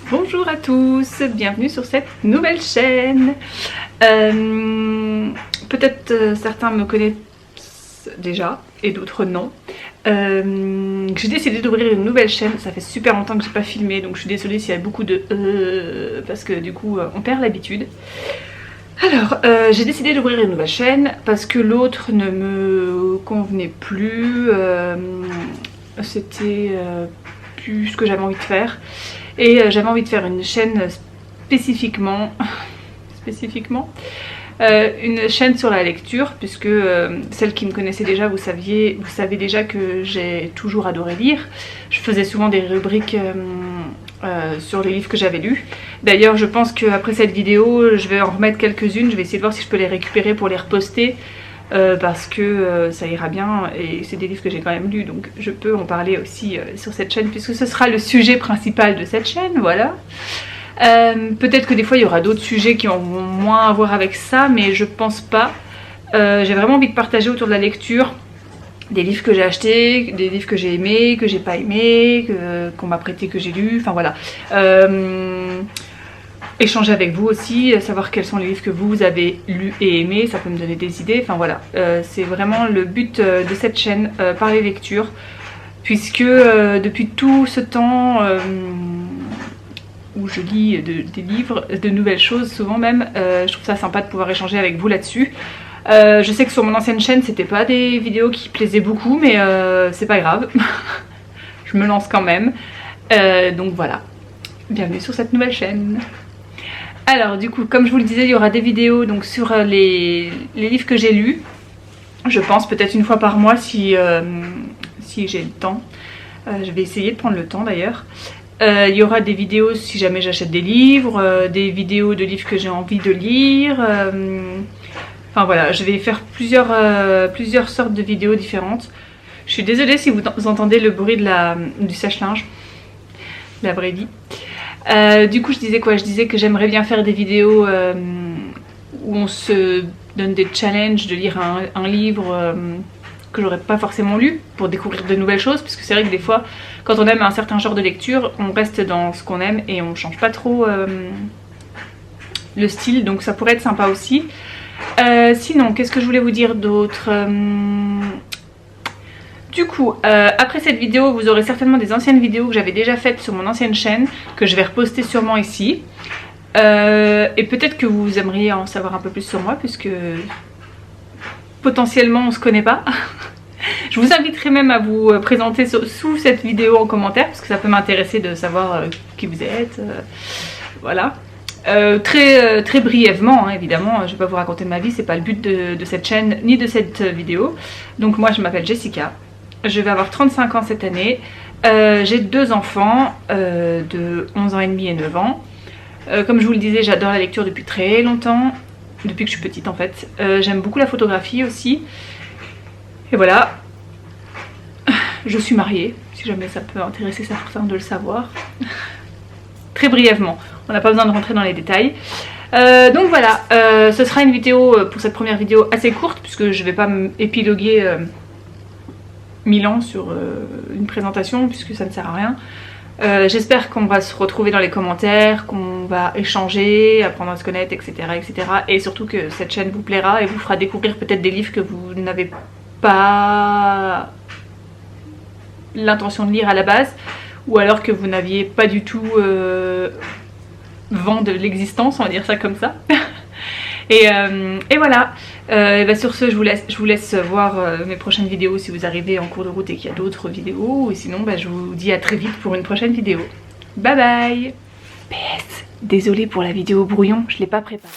Bonjour à tous, bienvenue sur cette nouvelle chaîne. Peut-être certains me connaissent déjà et d'autres non. J'ai décidé d'ouvrir une nouvelle chaîne, ça fait super longtemps que j'ai pas filmé, donc je suis désolée s'il y a beaucoup de parce que du coup on perd l'habitude. Alors j'ai décidé d'ouvrir une nouvelle chaîne parce que l'autre ne me convenait plus, c'était plus ce que j'avais envie de faire. Et j'avais envie de faire une chaîne spécifiquement une chaîne sur la lecture, puisque celles qui me connaissaient déjà, vous savez déjà que j'ai toujours adoré lire. Je faisais souvent des rubriques sur les livres que j'avais lus. D'ailleurs je pense qu'après cette vidéo je vais en remettre quelques-unes, je vais essayer de voir si je peux les récupérer pour les reposter. Parce que ça ira bien et c'est des livres que j'ai quand même lus, donc je peux en parler aussi sur cette chaîne puisque ce sera le sujet principal de cette chaîne, voilà. Peut-être que des fois il y aura d'autres sujets qui ont moins à voir avec ça, mais je pense pas. J'ai vraiment envie de partager autour de la lecture des livres que j'ai achetés, des livres que j'ai aimés, que j'ai pas aimés, qu'on m'a prêté, que j'ai lu, enfin voilà. Échanger avec vous aussi, savoir quels sont les livres que vous avez lus et aimés, ça peut me donner des idées, enfin voilà. C'est vraiment le but de cette chaîne, parler lecture, puisque depuis tout ce temps où je lis des livres, de nouvelles choses souvent même, je trouve ça sympa de pouvoir échanger avec vous là-dessus. Je sais que sur mon ancienne chaîne c'était pas des vidéos qui plaisaient beaucoup, mais c'est pas grave, je me lance quand même. Donc voilà, bienvenue sur cette nouvelle chaîne. Alors du coup, comme je vous le disais, il y aura des vidéos donc sur les livres que j'ai lus. Je pense peut-être une fois par mois si j'ai le temps. Je vais essayer de prendre le temps d'ailleurs. Il y aura des vidéos si jamais j'achète des livres, des vidéos de livres que j'ai envie de lire. Enfin voilà, je vais faire plusieurs sortes de vidéos différentes. Je suis désolée si vous entendez le bruit du sèche-linge, la vraie vie. Du coup je disais quoi? Je disais que j'aimerais bien faire des vidéos où on se donne des challenges de lire un livre que j'aurais pas forcément lu pour découvrir de nouvelles choses, parce que c'est vrai que des fois quand on aime un certain genre de lecture on reste dans ce qu'on aime et on change pas trop le style, donc ça pourrait être sympa aussi. Sinon qu'est-ce que je voulais vous dire d'autre? Du coup, après cette vidéo, vous aurez certainement des anciennes vidéos que j'avais déjà faites sur mon ancienne chaîne, que je vais reposter sûrement ici. Et peut-être que vous aimeriez en savoir un peu plus sur moi, puisque potentiellement on se connaît pas. Je vous inviterai même à vous présenter sous cette vidéo en commentaire, parce que ça peut m'intéresser de savoir qui vous êtes. Voilà. Très brièvement, hein, évidemment, je vais pas vous raconter ma vie, c'est pas le but de cette chaîne ni de cette vidéo. Donc moi je m'appelle Jessica. Je vais avoir 35 ans cette année, j'ai 2 enfants de 11 ans et demi et 9 ans. Comme je vous le disais, j'adore la lecture depuis très longtemps, depuis que je suis petite en fait. J'aime beaucoup la photographie aussi. Et voilà, je suis mariée, si jamais ça peut intéresser certains de le savoir. Très brièvement, on n'a pas besoin de rentrer dans les détails. Donc voilà, ce sera une vidéo pour cette première vidéo assez courte, puisque je ne vais pas épiloguer 1000 ans sur une présentation, puisque ça ne sert à rien. J'espère qu'on va se retrouver dans les commentaires, qu'on va échanger, apprendre à se connaître, etc., etc. Et surtout que cette chaîne vous plaira et vous fera découvrir peut-être des livres que vous n'avez pas l'intention de lire à la base, ou alors que vous n'aviez pas du tout vent de l'existence, on va dire ça comme ça. Et voilà, sur ce je vous laisse voir mes prochaines vidéos si vous arrivez en cours de route et qu'il y a d'autres vidéos, et sinon je vous dis à très vite pour une prochaine vidéo. Bye bye. PS, désolée pour la vidéo brouillon, je l'ai pas préparée.